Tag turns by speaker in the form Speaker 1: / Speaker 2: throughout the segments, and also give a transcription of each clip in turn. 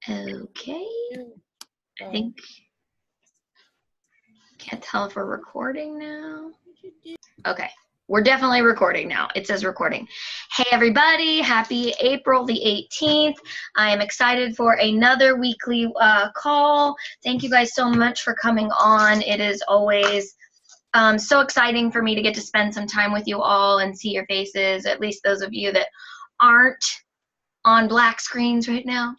Speaker 1: Okay, I think, can't tell if we're recording now. Okay, we're definitely recording now. It says recording. Hey everybody, happy April the 18th. I am excited for another weekly call. Thank you guys so much for coming on. It is always so exciting for me to get to spend some time with you all and see your faces, at least those of you that aren't on black screens right now.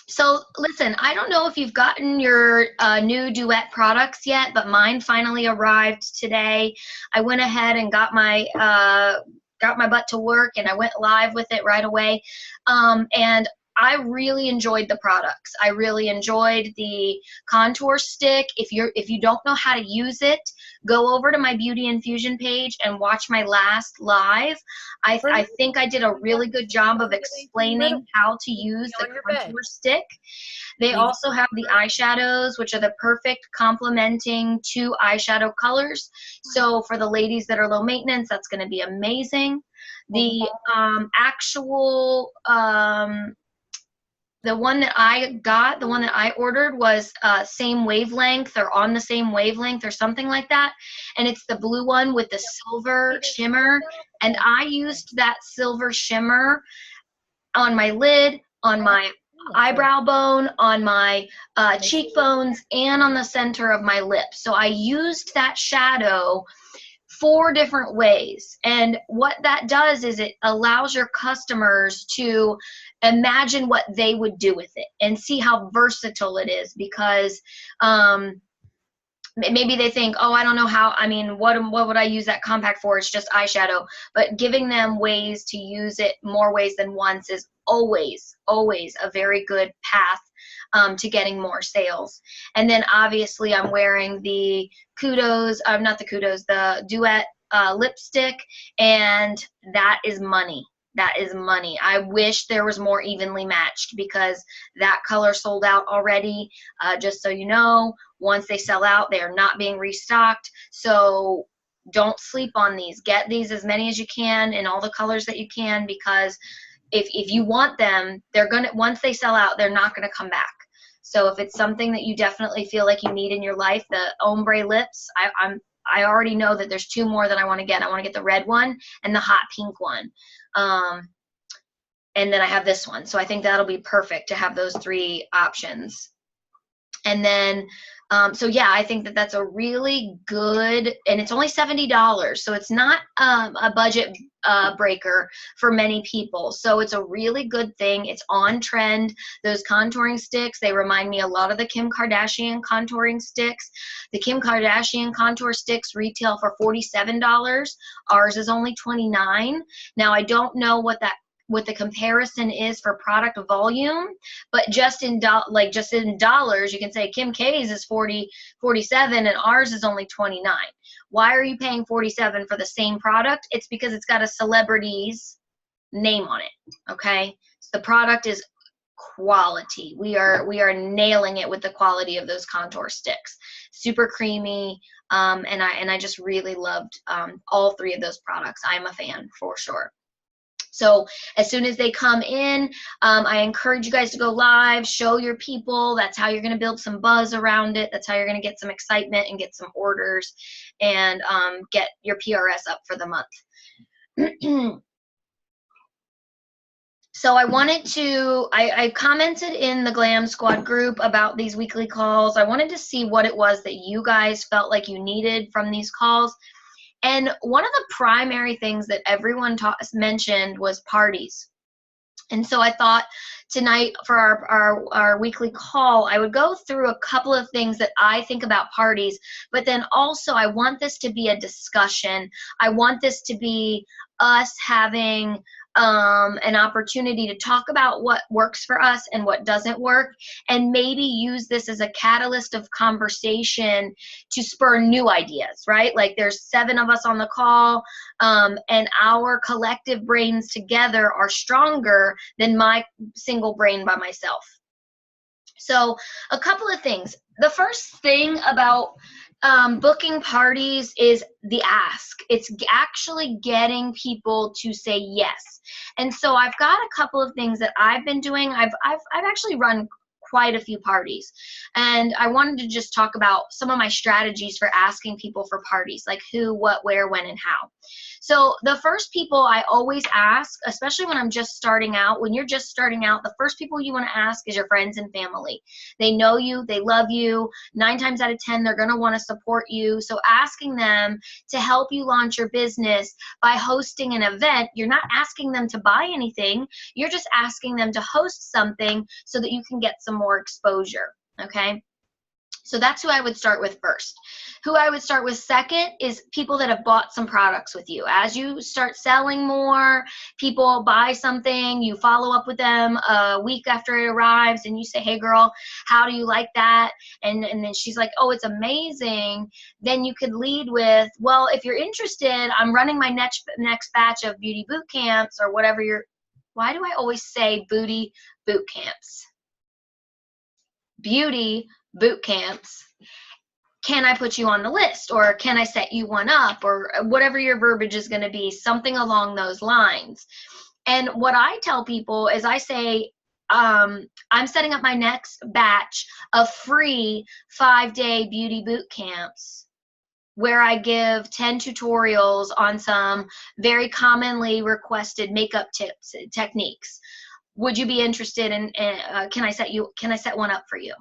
Speaker 1: So listen, I don't know if you've gotten your new Duet products yet, but mine finally arrived today. I went ahead and got my butt to work, and I went live with it right away. And I really enjoyed the products. I really enjoyed the contour stick. If you don't know how to use it, go over to my Beauty Infusion page and watch my last live. I think I did a really good job of explaining how to use the contour stick. They also have the eyeshadows, which are the perfect complementing two eyeshadow colors. So for the ladies that are low maintenance, that's going to be amazing. The actual the one that I got, the one that I ordered was same wavelength or on the same wavelength or something like that. And it's the blue one with the silver shimmer. And I used that silver shimmer on my lid, on my eyebrow bone, on my cheekbones, and on the center of my lips. So I used that shadow 4 different ways. And what that does is it allows your customers to imagine what they would do with it and see how versatile it is, because maybe they think, oh, I don't know how, I mean, what would I use that compact for? It's just eyeshadow. But giving them ways to use it more ways than once is always a very good path to getting more sales. And then obviously I'm wearing the the Duet lipstick, and that is money. That is money. I wish there was more evenly matched, because that color sold out already. Just so you know, once they sell out, they are not being restocked. So don't sleep on these. Get these as many as you can in all the colors that you can, because if you want them, once they sell out, they're not gonna come back. So if it's something that you definitely feel like you need in your life, the ombre lips, I already know that there's 2 more that I want to get. I want to get the red one and the hot pink one. And then I have this one. So I think that'll be perfect to have those 3 options. And then, so yeah, I think that that's a really good, and it's only $70. So it's not a budget breaker for many people. So it's a really good thing. It's on trend. Those contouring sticks, they remind me a lot of the Kim Kardashian contouring sticks. The Kim Kardashian contour sticks retail for $47. Ours is only $29. Now I don't know what the comparison is for product volume, but just in dollars, you can say Kim K's is $47 and ours is only $29. Why are you paying $47 for the same product? It's because it's got a celebrity's name on it. Okay, so the product is quality. We are nailing it with the quality of those contour sticks. Super creamy, and I just really loved all 3 of those products. I'm a fan for sure. So as soon as they come in, I encourage you guys to go live, show your people. That's how you're going to build some buzz around it. That's how you're going to get some excitement and get some orders, and get your PRS up for the month. So I wanted to, I commented in the Glam Squad group about these weekly calls. I wanted to see what it was that you guys felt like you needed from these calls. And one of the primary things that everyone mentioned was parties. And so I thought tonight for our weekly call, I would go through a couple of things that I think about parties, but then also I want this to be a discussion. I want this to be us having an opportunity to talk about what works for us and what doesn't work, and maybe use this as a catalyst of conversation to spur new ideas, right? Like there's 7 of us on the call, and our collective brains together are stronger than my single brain by myself. So a couple of things. The first thing about booking parties is the ask. It's actually getting people to say yes. And so I've got a couple of things that I've been doing. I've actually run quite a few parties, and I wanted to just talk about some of my strategies for asking people for parties, like who, what, where, when, and how. So the first people I always ask, especially when I'm just starting out, when you're just starting out, the first people you want to ask is your friends and family. They know you, they love you. 9 times out of 10, they're going to want to support you. So asking them to help you launch your business by hosting an event, you're not asking them to buy anything. You're just asking them to host something so that you can get some more exposure, okay? So that's who I would start with first. Who I would start with second is people that have bought some products with you. As you start selling more, people buy something, you follow up with them a week after it arrives, and you say, hey girl, how do you like that? And then she's like, oh, it's amazing. Then you could lead with, well, if you're interested, I'm running my next batch of beauty boot camps, or whatever why do I always say booty boot camps? Beauty boot camps. Can I put you on the list, or can I set you one up, or whatever your verbiage is going to be, something along those lines. And what I tell people is I say, I'm setting up my next batch of free 5-day beauty boot camps where I give 10 tutorials on some very commonly requested makeup tips, techniques. Would you be interested in, can I set one up for you?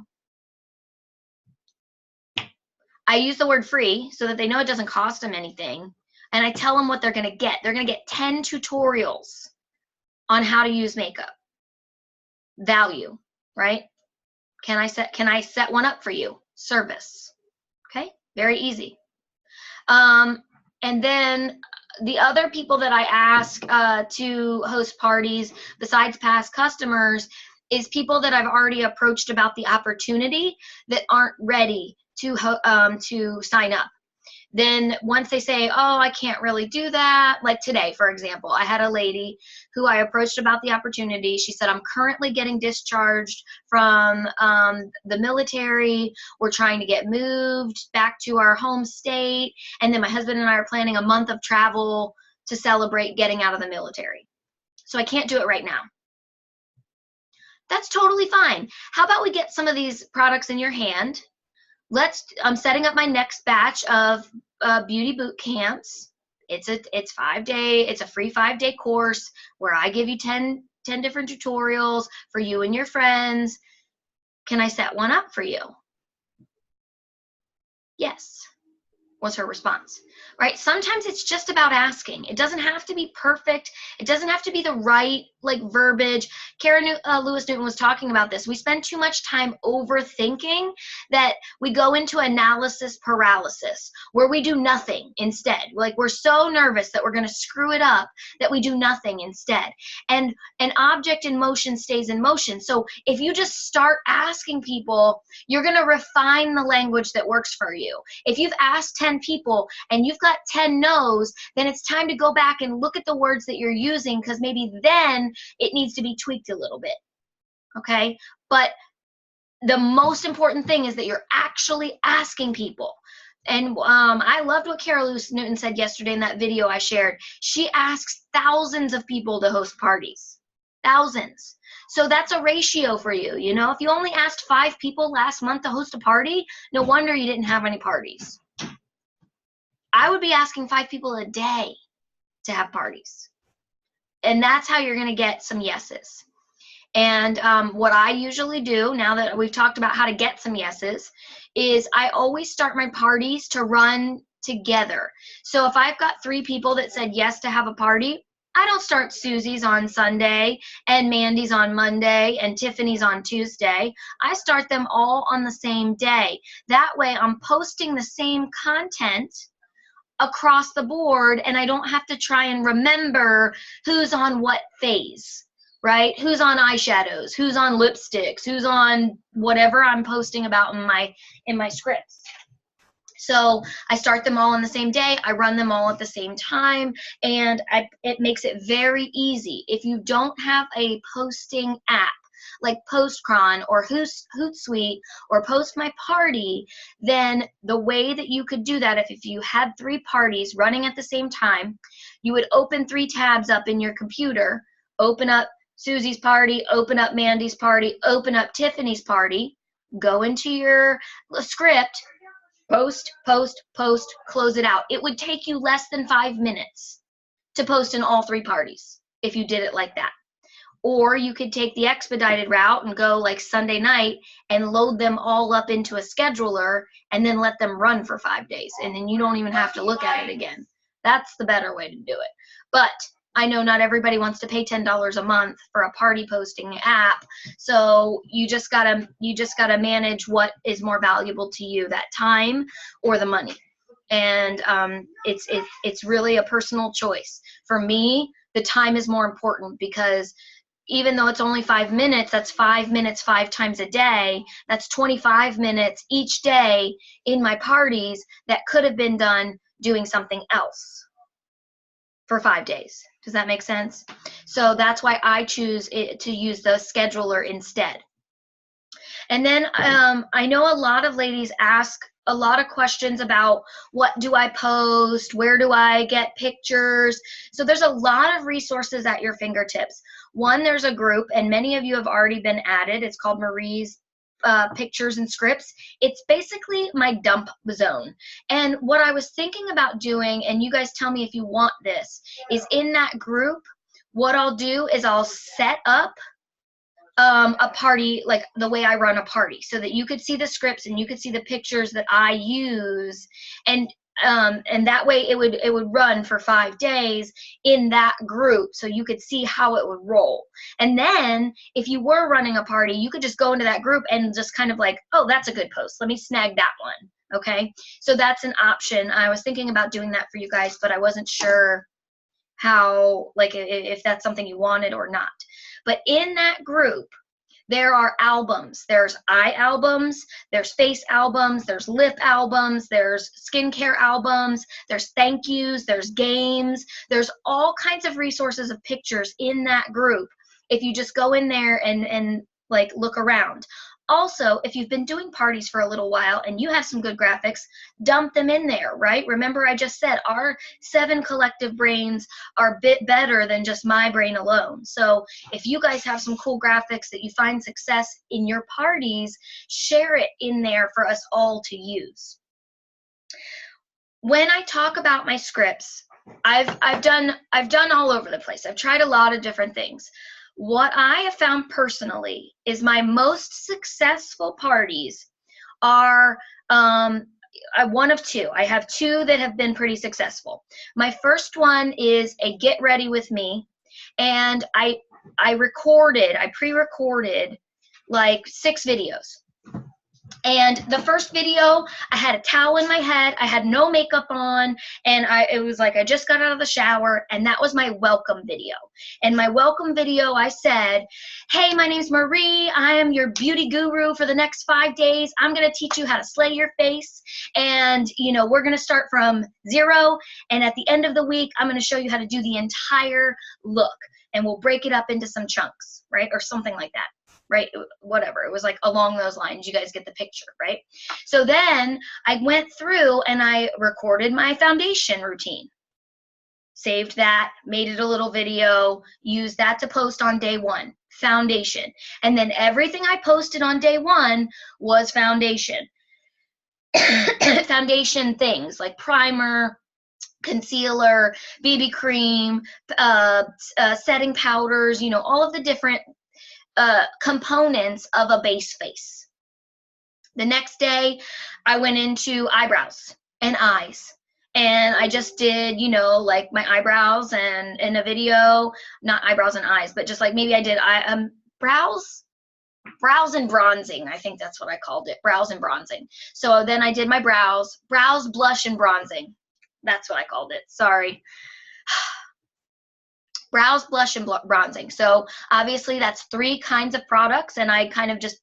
Speaker 1: I use the word free so that they know it doesn't cost them anything. And I tell them what they're going to get. They're going to get 10 tutorials on how to use makeup. Value, right? Can I set one up for you? Service. Okay? Very easy. And then the other people that I ask to host parties besides past customers is people that I've already approached about the opportunity that aren't ready to sign up. Then once they say, oh, I can't really do that, like today, for example, I had a lady who I approached about the opportunity. She said, I'm currently getting discharged from the military. We're trying to get moved back to our home state. And then my husband and I are planning a month of travel to celebrate getting out of the military. So I can't do it right now. That's totally fine. How about we get some of these products in your hand? I'm setting up my next batch of beauty boot camps. It's a free 5-day course where I give you 10 different tutorials for you and your friends. Can I set one up for you? Yes, was her response. Right? Sometimes it's just about asking. It doesn't have to be perfect. It doesn't have to be the right verbiage. Karen Lewis Newton was talking about this. We spend too much time overthinking that we go into analysis paralysis where we do nothing instead. We're so nervous that we're going to screw it up that we do nothing instead. And an object in motion stays in motion. So if you just start asking people, you're going to refine the language that works for you. If you've asked 10 people and you've got 10 no's, then it's time to go back and look at the words that you're using, because maybe then it needs to be tweaked a little bit, okay? But the most important thing is that you're actually asking people. And I loved what Carol Lewis Newton said yesterday in that video I shared. She asks thousands of people to host parties. Thousands. So that's a ratio for you. You know, if you only asked 5 people last month to host a party, no wonder you didn't have any parties. I would be asking 5 people a day to have parties. And that's how you're going to get some yeses. And what I usually do, now that we've talked about how to get some yeses, is I always start my parties to run together. So if I've got 3 people that said yes to have a party, I don't start Susie's on Sunday and Mandy's on Monday and Tiffany's on Tuesday. I start them all on the same day. That way I'm posting the same content across the board, and I don't have to try and remember who's on what phase, right? Who's on eyeshadows, who's on lipsticks, who's on whatever I'm posting about in my scripts. So I start them all on the same day, I run them all at the same time, and it makes it very easy. If you don't have a posting app, like Postcron or Hootsuite or Post My Party, then the way that you could do that, if you had 3 parties running at the same time, you would open 3 tabs up in your computer, open up Susie's party, open up Mandy's party, open up Tiffany's party, go into your script, post, post, post, close it out. It would take you less than 5 minutes to post in all 3 parties if you did it like that. Or you could take the expedited route and go like Sunday night and load them all up into a scheduler and then let them run for 5 days. And then you don't even have to look at it again. That's the better way to do it. But I know not everybody wants to pay $10 a month for a party posting app, so you just gotta manage what is more valuable to you, that time or the money. And it's really a personal choice. For me, the time is more important, because even though it's only 5 minutes, that's 5 minutes 5 times a day. That's 25 minutes each day in my parties that could have been done doing something else for 5 days. Does that make sense? So that's why I choose to use the scheduler instead. And then I know a lot of ladies ask a lot of questions about what do I post, where do I get pictures. So there's a lot of resources at your fingertips. One, there's a group, and many of you have already been added. It's called Marie's Pictures and Scripts. It's basically my dump zone. And what I was thinking about doing, and you guys tell me if you want this, is in that group, what I'll do is I'll set up a party like the way I run a party, so that you could see the scripts and you could see the pictures that I use, and that way it would run for 5 days in that group, so you could see how it would roll. And then if you were running a party, you could just go into that group and just kind of like, oh, that's a good post, let me snag that one. Okay, so that's an option. I was thinking about doing that for you guys, but I wasn't sure how, like, if that's something you wanted or not. But in that group, there are albums. There's eye albums, there's face albums, there's lip albums, there's skincare albums, there's thank yous, there's games, there's all kinds of resources of pictures in that group if you just go in there and like look around. Also, if you've been doing parties for a little while and you have some good graphics, dump them in there, right? Remember, I just said our 7 collective brains are a bit better than just my brain alone. So if you guys have some cool graphics that you find success in your parties, share it in there for us all to use. When I talk about my scripts, I've done all over the place. I've tried a lot of different things. What I have found personally is my most successful parties are one of 2. I have 2 that have been pretty successful. My first one is a Get Ready With Me, and I pre-recorded like 6 videos. And the first video, I had a towel in my head, I had no makeup on, and it was like I just got out of the shower, and that was my welcome video. And my welcome video, I said, hey, my name's Marie, I am your beauty guru for the next 5 days. I'm gonna teach you how to slay your face, and you know, we're gonna start from 0, and at the end of the week, I'm gonna show you how to do the entire look, and we'll break it up into some chunks, right, or something like that. Right, whatever, it was like along those lines. You guys get the picture, right? So then I went through and I recorded my foundation routine, saved that, made it a little video, used that to post on day 1, foundation. And then everything I posted on day 1 was foundation. Foundation things like primer, concealer, BB cream, setting powders, you know, all of the different components of a base face. The next day, I went into eyebrows and eyes, and I just did, you know, like my eyebrows, and in a video, not eyebrows and eyes, but just like maybe I did brows and bronzing. I think that's what I called it, brows and bronzing. So then I did my brows, blush, and bronzing. That's what I called it. Sorry. Brows, blush, and bronzing. So obviously that's 3 kinds of products, and I kind of just,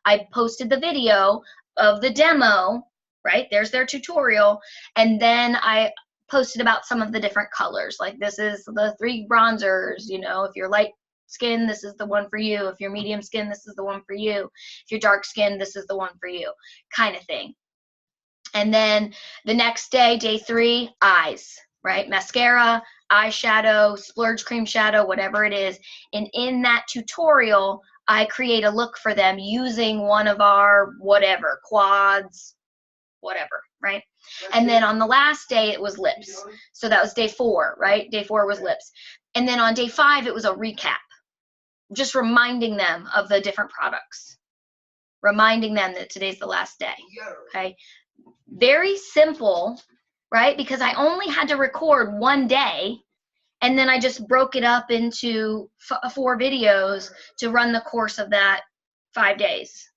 Speaker 1: I posted the video of the demo, right? There's their tutorial, and then I posted about some of the different colors. Like this is the 3 bronzers, you know, if you're light skin, this is the one for you. If you're medium skin, this is the one for you. If you're dark skin, this is the one for you, kind of thing. And then the next day, day 3, eyes, right? Mascara, eyeshadow, splurge cream shadow, whatever it is. And in that tutorial, I create a look for them using one of our whatever, quads, whatever, right? And then on the last day, it was lips. So that was day 4, right? Day 4 was lips. And then on day 5, it was a recap, just reminding them of the different products, reminding them that today's the last day, okay? Very simple, right? Because I only had to record one day, and then I just broke it up into 4 videos to run the course of that 5 days.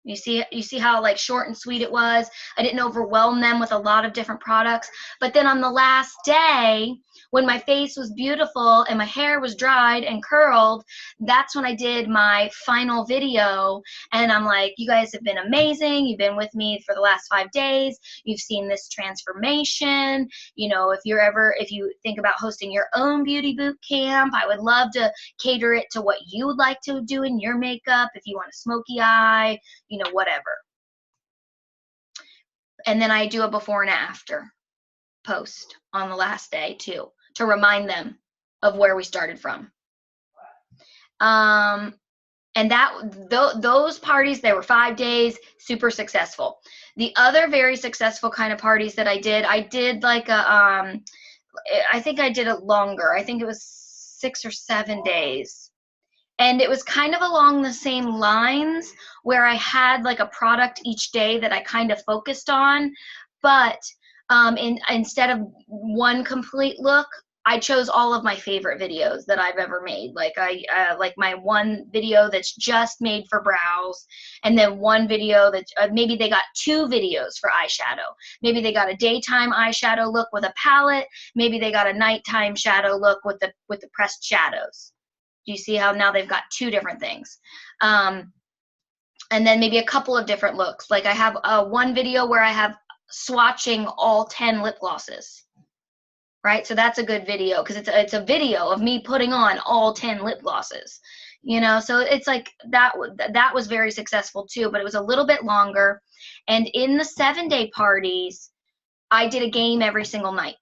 Speaker 1: You see how like short and sweet it was. I didn't overwhelm them with a lot of different products. But then on the last day, when my face was beautiful and my hair was dried and curled, that's when I did my final video. And I'm like, you guys have been amazing. You've been with me for the last 5 days. You've seen this transformation. You know, if you think about hosting your own beauty boot camp, I would love to cater it to what you would like to do in your makeup. If you want a smoky eye, you know, whatever. And then I do a before and after post on the last day too, to remind them of where we started from. And those parties, they were 5 days, super successful. The other very successful kind of parties that I did like I think I did it longer. I think it was 6 or 7 days. And it was kind of along the same lines where I had like a product each day that I kind of focused on, but instead of one complete look, I chose all of my favorite videos that I've ever made. Like like my one video that's just made for brows, and then one video that maybe they got 2 videos for eyeshadow. Maybe they got a daytime eyeshadow look with a palette. Maybe they got a nighttime shadow look with the pressed shadows. Do you see how now they've got 2 different things? And then maybe a couple of different looks. Like I have one video where I have swatching all 10 lip glosses, right? So that's a good video because it's a video of me putting on all 10 lip glosses, you know? So it's like that was very successful too, but it was a little bit longer. And in the 7-day parties, I did a game every single night.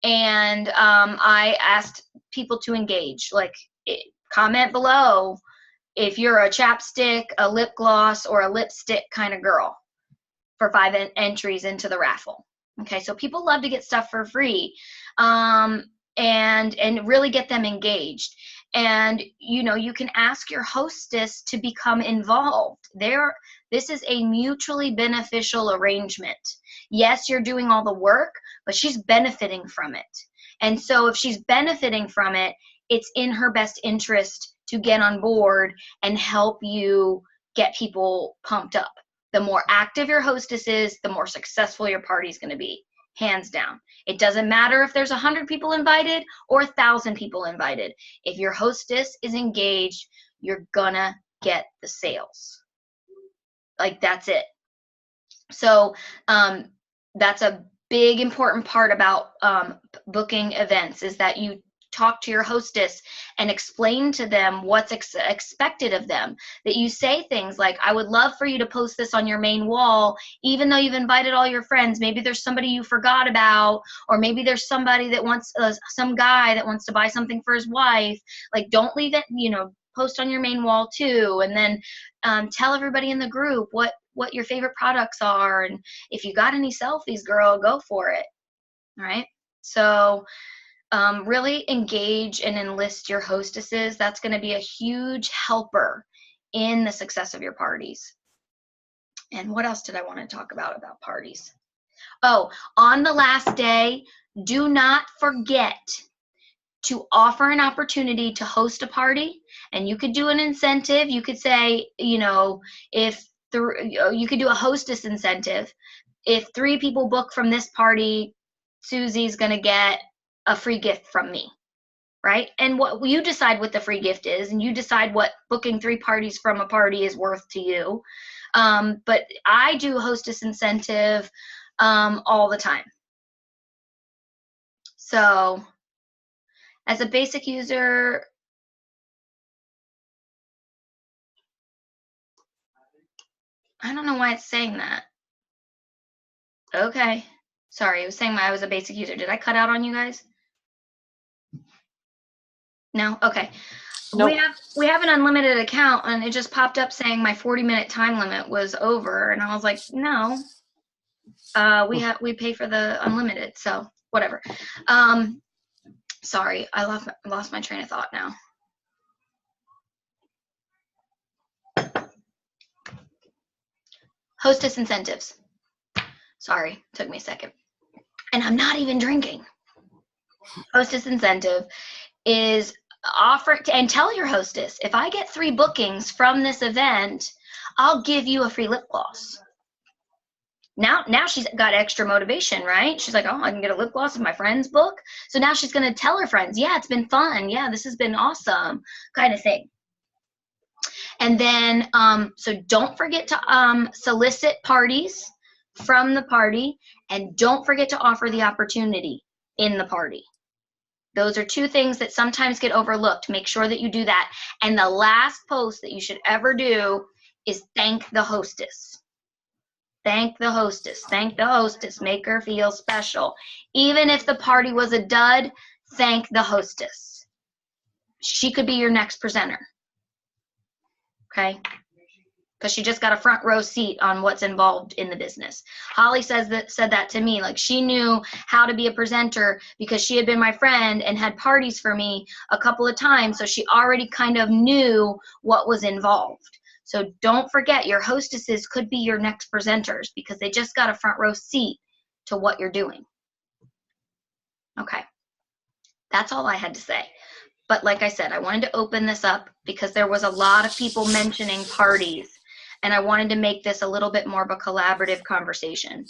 Speaker 1: And I asked people to engage, like comment below if you're a chapstick, a lip gloss, or a lipstick kind of girl for 5 entries into the raffle. Okay, so people love to get stuff for free and really get them engaged. And, you know, you can ask your hostess to become involved. This is a mutually beneficial arrangement. Yes, you're doing all the work, but she's benefiting from it. And so if she's benefiting from it, it's in her best interest to get on board and help you get people pumped up. The more active your hostess is, the more successful your party is going to be, hands down. It doesn't matter if there's 100 people invited or 1,000 people invited. If your hostess is engaged, you're gonna get the sales. Like, that's it. So that's a big important part about booking events, is that you talk to your hostess and explain to them what's expected of them. That you say things like, I would love for you to post this on your main wall, even though you've invited all your friends. Maybe there's somebody you forgot about, or maybe there's somebody that wants, some guy that wants to buy something for his wife. Like, don't leave it, you know, post on your main wall too. And then tell everybody in the group what your favorite products are. And if you got any selfies, girl, go for it. All right. So really engage and enlist your hostesses. That's going to be a huge helper in the success of your parties. And what else did I want to talk about parties? Oh, on the last day, do not forget to offer an opportunity to host a party. And you could do an incentive. You could say, you know, you could do a hostess incentive. If 3 people book from this party, Susie's going to get a free gift from me, right? And what you decide what the free gift is, and you decide what booking 3 parties from a party is worth to you. But I do hostess incentive all the time. So as a basic user, I don't know why it's saying that. Okay. Sorry, it was saying I was a basic user. Did I cut out on you guys? No? Okay.
Speaker 2: Nope.
Speaker 1: We have an unlimited account, and it just popped up saying my 40-minute time limit was over, and I was like, no. We pay for the unlimited, so whatever. Sorry, I lost my train of thought now. Hostess incentives. Sorry, took me a second. And I'm not even drinking. Hostess incentive is offer, and tell your hostess, if I get 3 bookings from this event, I'll give you a free lip gloss. Now she's got extra motivation, right? She's like, oh, I can get a lip gloss if my friends book. So now she's going to tell her friends, yeah, it's been fun. Yeah, this has been awesome, kind of thing. And then, so don't forget to solicit parties from the party, and don't forget to offer the opportunity in the party. Those are 2 things that sometimes get overlooked. Make sure that you do that. And the last post that you should ever do is thank the hostess. Thank the hostess. Thank the hostess. Make her feel special. Even if the party was a dud, thank the hostess. She could be your next presenter. Okay? Because she just got a front row seat on what's involved in the business. Holly said that to me. Like, she knew how to be a presenter because she had been my friend and had parties for me a couple of times. So she already kind of knew what was involved. So don't forget, your hostesses could be your next presenters because they just got a front row seat to what you're doing. Okay. That's all I had to say. But like I said, I wanted to open this up because there was a lot of people mentioning parties, and I wanted to make this a little bit more of a collaborative conversation.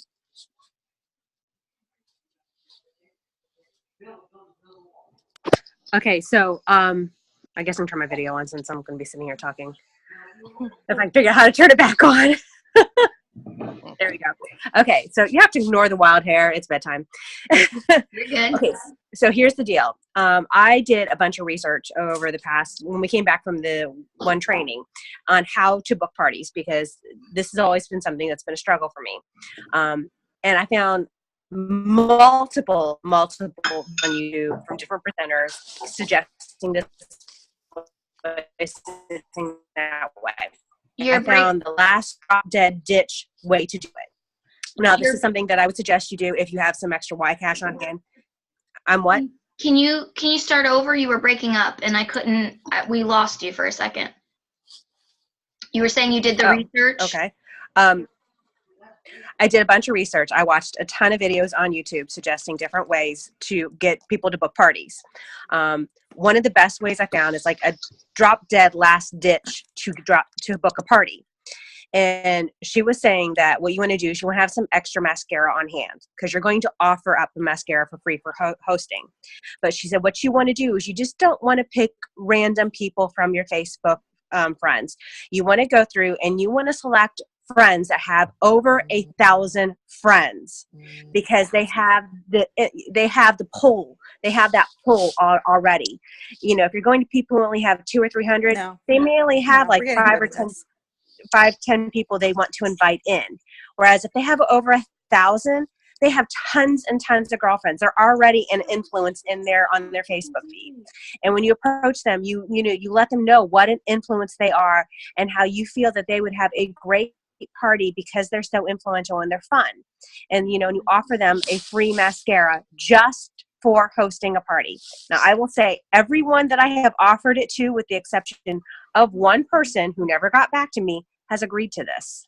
Speaker 2: Okay, so I guess I'm turning my video on since I'm going to be sitting here talking. If I can figure out how to turn it back on. There we go. Okay, so you have to ignore the wild hair. It's bedtime.
Speaker 1: You're good.
Speaker 2: Okay, so here's the deal. I did a bunch of research over the past, when we came back from the one training, on how to book parties, because this has always been something that's been a struggle for me. And I found multiple on YouTube from different presenters suggesting this that way. I found the last drop dead ditch way to do it. Now, this is something that I would suggest you do if you have some extra Y cash on hand. I'm what?
Speaker 1: Can you start over? You were breaking up, and I couldn't. We lost you for a second. You were saying you did the research.
Speaker 2: Okay. I did a bunch of research. I watched a ton of videos on YouTube suggesting different ways to get people to book parties. One of the best ways I found is like a drop dead last ditch to book a party. And she was saying that what you want to do is you want to have some extra mascara on hand because you're going to offer up the mascara for free for hosting. But she said what you want to do is you just don't want to pick random people from your Facebook friends. You want to go through and you want to select friends that have over 1,000 friends because they have the poll. They have that poll already. You know, if you're going to people who only have 200 or 300, they may only have like 10 people they want to invite in. Whereas if they have over 1,000, they have tons and tons of girlfriends. They're already an influence on their Facebook feed. And when you approach them, you let them know what an influence they are and how you feel that they would have a great party because they're so influential and they're fun. And and you offer them a free mascara just for hosting a party. Now, I will say everyone that I have offered it to, with the exception of one person who never got back to me, has agreed to this.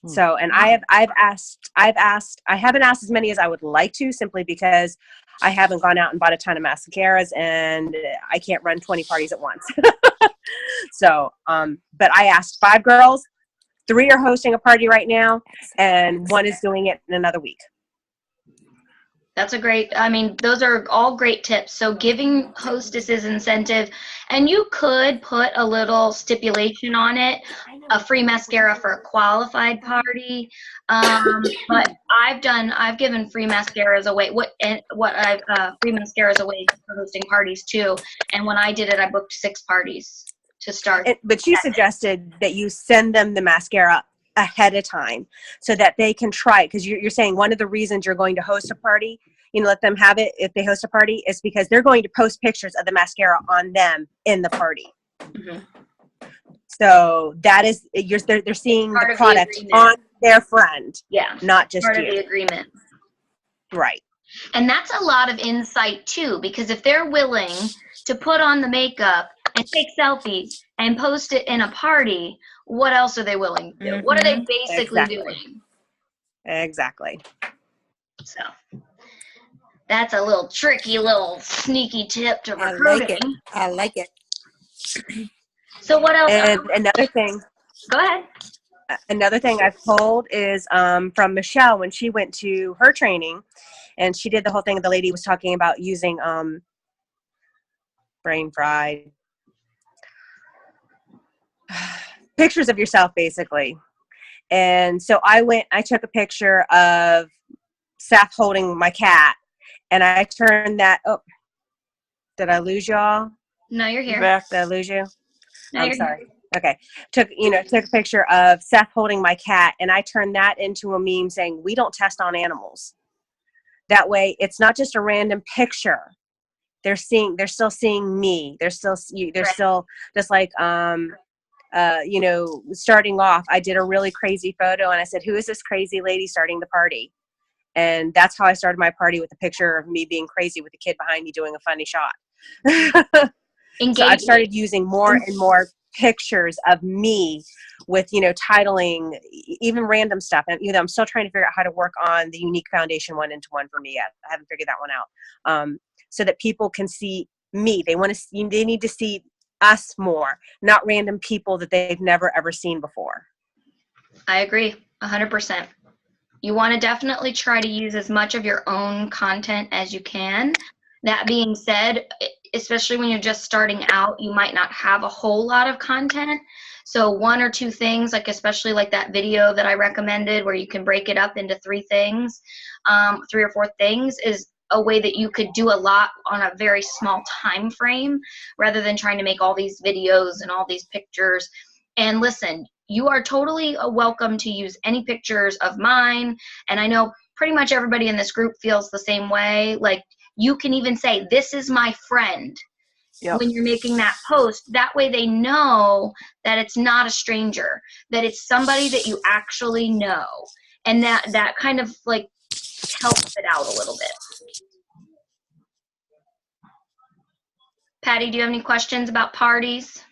Speaker 2: So, and I haven't asked as many as I would like to, simply because I haven't gone out and bought a ton of mascaras and I can't run 20 parties at once. So, but I asked 5 girls, 3 are hosting a party right now, and 1 is doing it in another week.
Speaker 1: That's a great, I mean, those are all great tips. So giving hostesses incentive, and you could put a little stipulation on it, a free mascara for a qualified party. But I've given free mascaras away. Free mascaras away for hosting parties too. And when I did it, I booked 6 parties. to start.
Speaker 2: But she suggested that you send them the mascara ahead of time so that they can try it. Because you're saying one of the reasons you're going to host a party, let them have it if they host a party, is because they're going to post pictures of the mascara on them in the party.
Speaker 1: Mm-hmm.
Speaker 2: So that is, they're seeing the product on their friend.
Speaker 1: Yeah.
Speaker 2: Not just
Speaker 1: part
Speaker 2: you.
Speaker 1: Of the agreement.
Speaker 2: Right.
Speaker 1: And that's a lot of insight too, because if they're willing to put on the makeup and take selfies and post it in a party, what else are they willing to do?
Speaker 3: Mm-hmm.
Speaker 1: What are they basically doing?
Speaker 2: Exactly.
Speaker 1: So that's a little tricky, little sneaky tip to recruiting.
Speaker 3: I like it.
Speaker 1: So what else?
Speaker 2: And another thing.
Speaker 1: Go ahead.
Speaker 2: Another thing I've pulled is from Michelle when she went to her training, and she did the whole thing. The lady was talking about using brain fried pictures of yourself, basically. And so I took a picture of Seth holding my cat, and I turned that. Oh, did I lose y'all?
Speaker 1: No, you're here.
Speaker 2: Did I lose you?
Speaker 1: No,
Speaker 2: I'm
Speaker 1: you're
Speaker 2: sorry.
Speaker 1: here.
Speaker 2: Okay. Took a picture of Seth holding my cat, and I turned that into a meme saying, "We don't test on animals." That way, it's not just a random picture. They're still seeing me. They're still just like, starting off, I did a really crazy photo, and I said, "Who is this crazy lady starting the party?" And that's how I started my party, with a picture of me being crazy with the kid behind me doing a funny shot. So I've started using more and more pictures of me with, titling, even random stuff. And, I'm still trying to figure out how to work on the Unique Foundation one-to-one for me yet. I haven't figured that one out. So that people can see me. They need to see us more, not random people that they've never, ever seen before.
Speaker 1: I agree 100%. You want to definitely try to use as much of your own content as you can. That being said, especially when you're just starting out, you might not have a whole lot of content. So one or two things, like especially like that video that I recommended where you can break it up into 3 or 4 things, is a way that you could do a lot on a very small time frame rather than trying to make all these videos and all these pictures. And listen, you are totally welcome to use any pictures of mine. And I know pretty much everybody in this group feels the same way. Like, you can even say, "This is my friend." Yep. When you're making that post, that way they know that it's not a stranger, that it's somebody that you actually know. And that kind of like helps it out a little bit. Patty, do you have any questions about parties?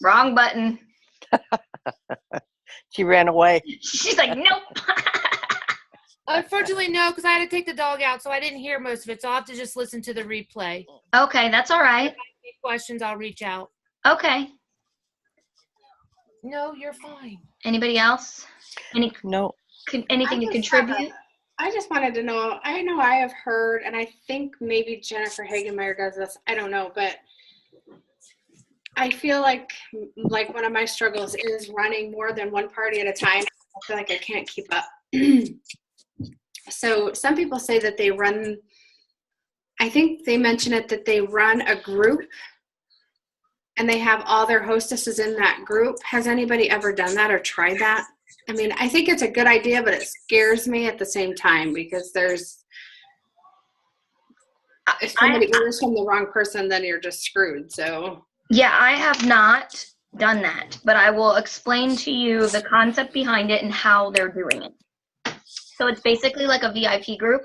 Speaker 1: Wrong button.
Speaker 4: She ran away.
Speaker 1: She's like, nope.
Speaker 5: Unfortunately, no, because I had to take the dog out, so I didn't hear most of it. So I'll have to just listen to the replay.
Speaker 1: Okay, that's all right.
Speaker 5: If I have any questions, I'll reach out.
Speaker 1: Okay.
Speaker 5: No, you're fine.
Speaker 1: Anybody else?
Speaker 4: No.
Speaker 1: Anything to contribute?
Speaker 6: I just wanted to know, I know I have heard, and I think maybe Jennifer Hagemeyer does this, I don't know, but I feel like one of my struggles is running more than one party at a time. I feel like I can't keep up. So some people say that they run, I think they mention it, that they run a group and they have all their hostesses in that group. Has anybody ever done that or tried that? I mean, I think it's a good idea, but it scares me at the same time, because if somebody orders from the wrong person, then you're just screwed. So
Speaker 1: yeah, I have not done that, but I will explain to you the concept behind it and how they're doing it. So it's basically like a VIP group,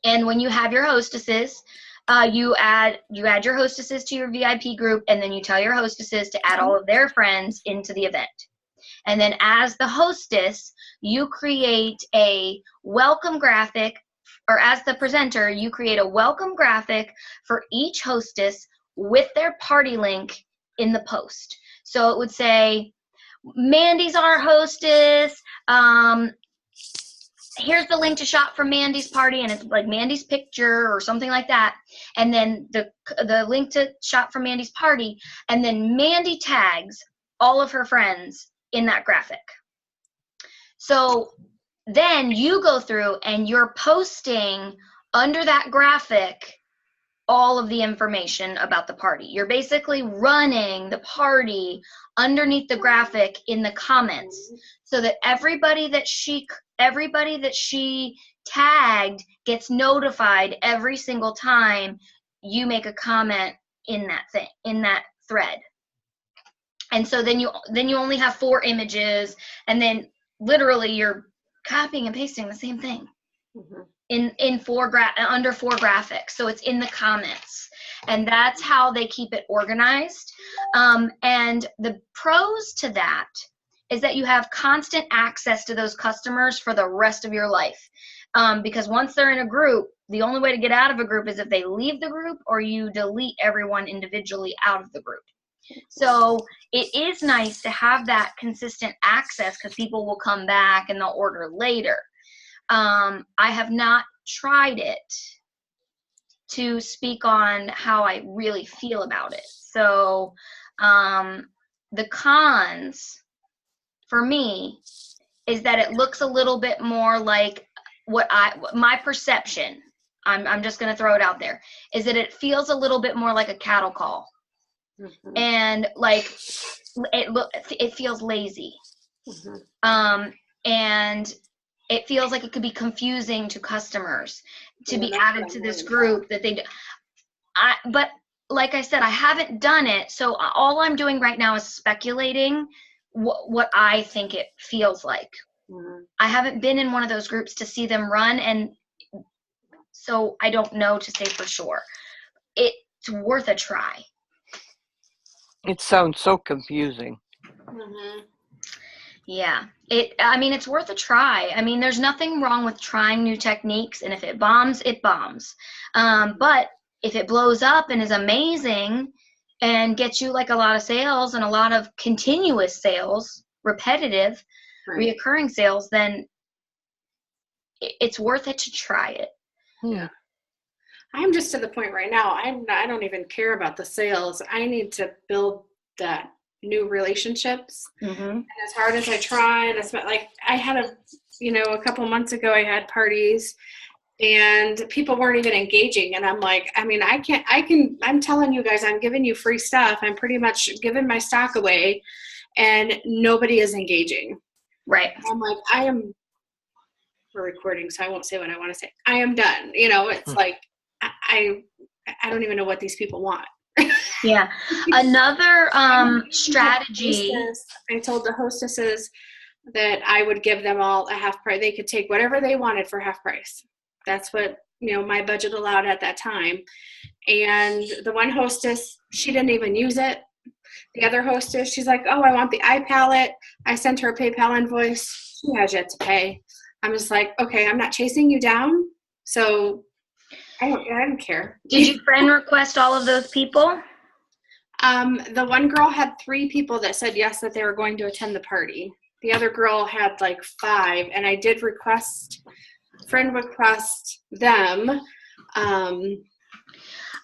Speaker 1: and when you have your hostesses, you add your hostesses to your VIP group, and then you tell your hostesses to add all of their friends into the event. And then as the hostess, you create a welcome graphic, or as the presenter, you create a welcome graphic for each hostess with their party link in the post. So it would say, "Mandy's our hostess. Here's the link to shop for Mandy's party," and it's like Mandy's picture or something like that. And then the link to shop for Mandy's party, and then Mandy tags all of her friends in that graphic. So then you go through and you're posting under that graphic all of the information about the party. You're basically running the party underneath the graphic in the comments, so that everybody that she tagged gets notified every single time you make a comment in that thread. And so then you only have 4 images, and then literally you're copying and pasting the same thing in 4 under 4 graphics. So it's in the comments, and that's how they keep it organized. And the pros to that is that you have constant access to those customers for the rest of your life. Because once they're in a group, the only way to get out of a group is if they leave the group or you delete everyone individually out of the group. So it is nice to have that consistent access, because people will come back and they'll order later. I have not tried it to speak on how I really feel about it. So the cons for me is that it looks a little bit more like my perception, I'm just going to throw it out there, is that it feels a little bit more like a cattle call. And like it feels lazy. And it feels like it could be confusing to customers to be added to this group that but like I said, I haven't done it, so all I'm doing right now is speculating what I think it feels like. I haven't been in one of those groups to see them run, and so I don't know to say for sure. It's worth a try.
Speaker 3: It sounds so confusing.
Speaker 1: Yeah, it's worth a try. I mean, there's nothing wrong with trying new techniques, and if it bombs, it bombs. But if it blows up and is amazing and gets you like a lot of sales and a lot of continuous sales, repetitive, reoccurring sales, then it's worth it to try it.
Speaker 3: Yeah.
Speaker 6: I'm just to the point right now, I don't even care about the sales. I need to build that new relationships. And as hard as I try, and it's like I had a couple months ago, I had parties and people weren't even engaging. And I'm like, I'm telling you guys, I'm giving you free stuff. I'm pretty much giving my stock away and nobody is engaging.
Speaker 1: Right.
Speaker 6: I'm like, we're recording, so I won't say what I want to say. I am done. It's like, I don't even know what these people want.
Speaker 1: Yeah. Another strategy.
Speaker 6: I told the hostesses that I would give them all a half price. They could take whatever they wanted for half price. That's what, my budget allowed at that time. And the one hostess, she didn't even use it. The other hostess, she's like, oh, I want the eye palette. I sent her a PayPal invoice. She has yet to pay. I'm just like, okay, I'm not chasing you down. So I don't care.
Speaker 1: Did you friend request all of those people?
Speaker 6: The one girl had 3 people that said yes, that they were going to attend the party. The other girl had like 5, and I did friend request them. I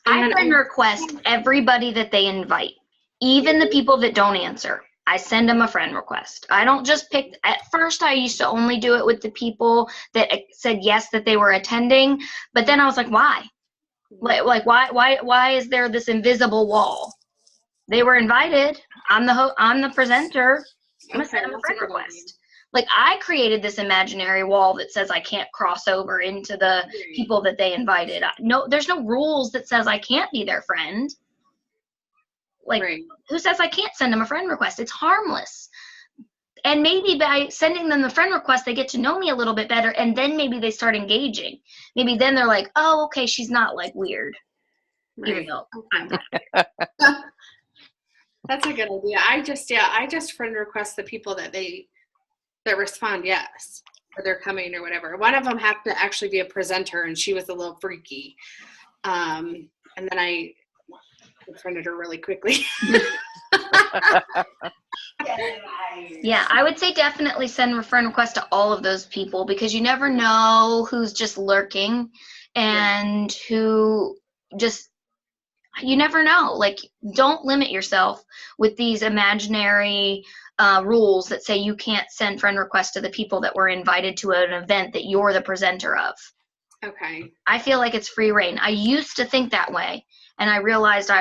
Speaker 1: friend request everybody that they invite, even the people that don't answer. I send them a friend request. I don't just pick. At first, I used to only do it with the people that said yes, that they were attending. But then I was like, why? Like why is there this invisible wall? They were invited. I'm the presenter. I'm gonna send them a friend request. Like, I created this imaginary wall that says I can't cross over into the people that they invited. No, there's no rules that says I can't be their friend. Like, who says I can't send them a friend request? It's harmless. And maybe by sending them the friend request, they get to know me a little bit better, and then maybe they start engaging. Maybe then they're like, oh, okay, she's not, like, weird. Even though I'm
Speaker 6: That's a good idea. I just friend request the people that respond yes, or they're coming or whatever. One of them happened to actually be a presenter, and she was a little freaky. And then I friended her really quickly.
Speaker 1: Yeah, I would say definitely send a friend request to all of those people, because you never know who's just lurking and who just, you never know. Like, don't limit yourself with these imaginary rules that say you can't send friend requests to the people that were invited to an event that you're the presenter of.
Speaker 6: Okay.
Speaker 1: I feel like it's free reign. I used to think that way, and I realized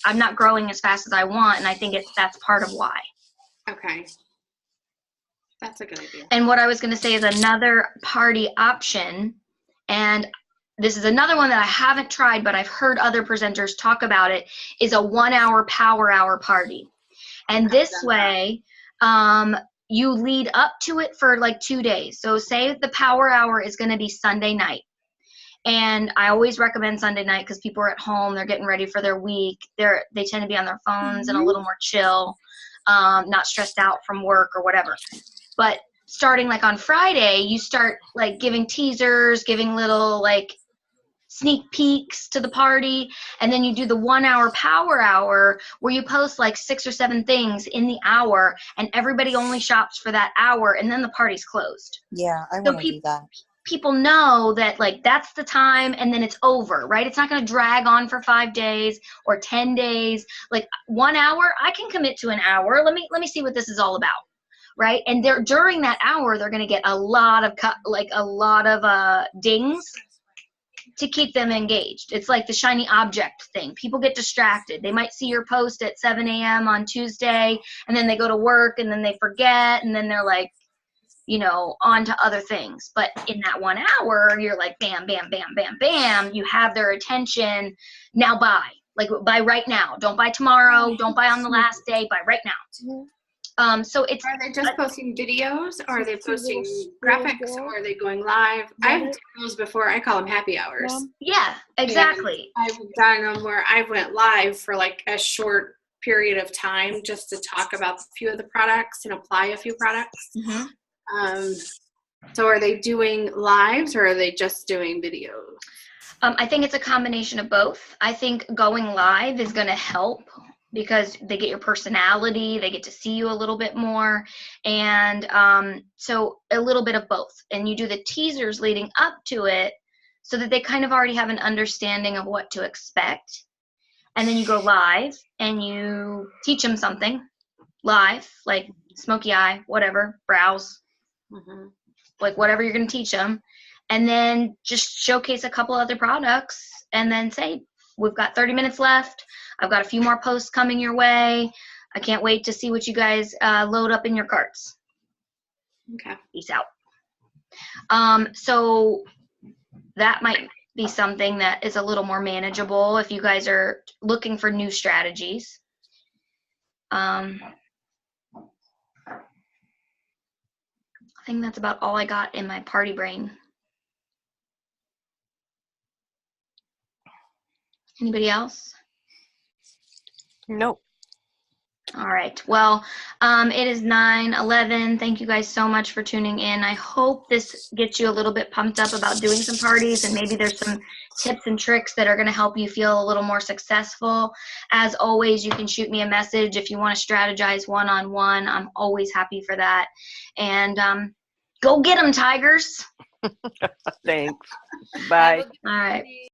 Speaker 1: I'm not growing as fast as I want, and I think that's part of why.
Speaker 6: Okay. That's a good idea.
Speaker 1: And what I was going to say is another party option, and this is another one that I haven't tried, but I've heard other presenters talk about it, is a 1 hour power hour party. And this way, you lead up to it for like 2 days. So say the power hour is going to be Sunday night. And I always recommend Sunday night because people are at home, they're getting ready for their week. They tend to be on their phones and a little more chill, not stressed out from work or whatever. But starting like on Friday, you start like giving teasers, giving little like sneak peeks to the party, and then you do the 1 hour power hour where you post like 6 or 7 things in the hour, and everybody only shops for that hour, and then the party's closed.
Speaker 4: Yeah, I
Speaker 1: So
Speaker 4: want to do that.
Speaker 1: people know that like that's the time, and then it's over, right? It's not going to drag on for 5 days or 10 days. Like 1 hour, I can commit to an hour. Let me see what this is all about, right? And during that hour, they're going to get a lot of dings to keep them engaged. It's like the shiny object thing. People get distracted. They might see your post at 7 a.m. on Tuesday, and then they go to work, and then they forget, and then they're like, on to other things. But in that 1 hour, you're like, bam, bam, bam, bam, bam. You have their attention. Now buy. Like, buy right now. Don't buy tomorrow. Don't buy on the last day. Buy right now. So it's.
Speaker 6: Are they just posting videos, or are they posting graphics, or are they going live? I've done those before. I call them happy hours.
Speaker 1: Yeah, exactly.
Speaker 6: And I've done them where I went live for like a short period of time just to talk about a few of the products and apply a few products.
Speaker 1: Mm-hmm.
Speaker 6: So are they doing lives, or are they just doing videos?
Speaker 1: I think it's a combination of both. I think going live is going to help because they get your personality, they get to see you a little bit more, and so a little bit of both. And you do the teasers leading up to it so that they kind of already have an understanding of what to expect. And then you go live and you teach them something live, like smoky eye, whatever, brows, like whatever you're going to teach them. And then just showcase a couple other products and then say, we've got 30 minutes left. I've got a few more posts coming your way. I can't wait to see what you guys load up in your carts.
Speaker 6: Okay.
Speaker 1: Peace out. So that might be something that is a little more manageable if you guys are looking for new strategies. I think that's about all I got in my party brain. Anybody else?
Speaker 3: Nope.
Speaker 1: All right. Well, it is 9:11. Thank you guys so much for tuning in. I hope this gets you a little bit pumped up about doing some parties, and maybe there's some tips and tricks that are going to help you feel a little more successful. As always, you can shoot me a message if you want to strategize one-on-one. I'm always happy for that. And go get them, Tigers.
Speaker 3: Thanks. Bye.
Speaker 1: All right.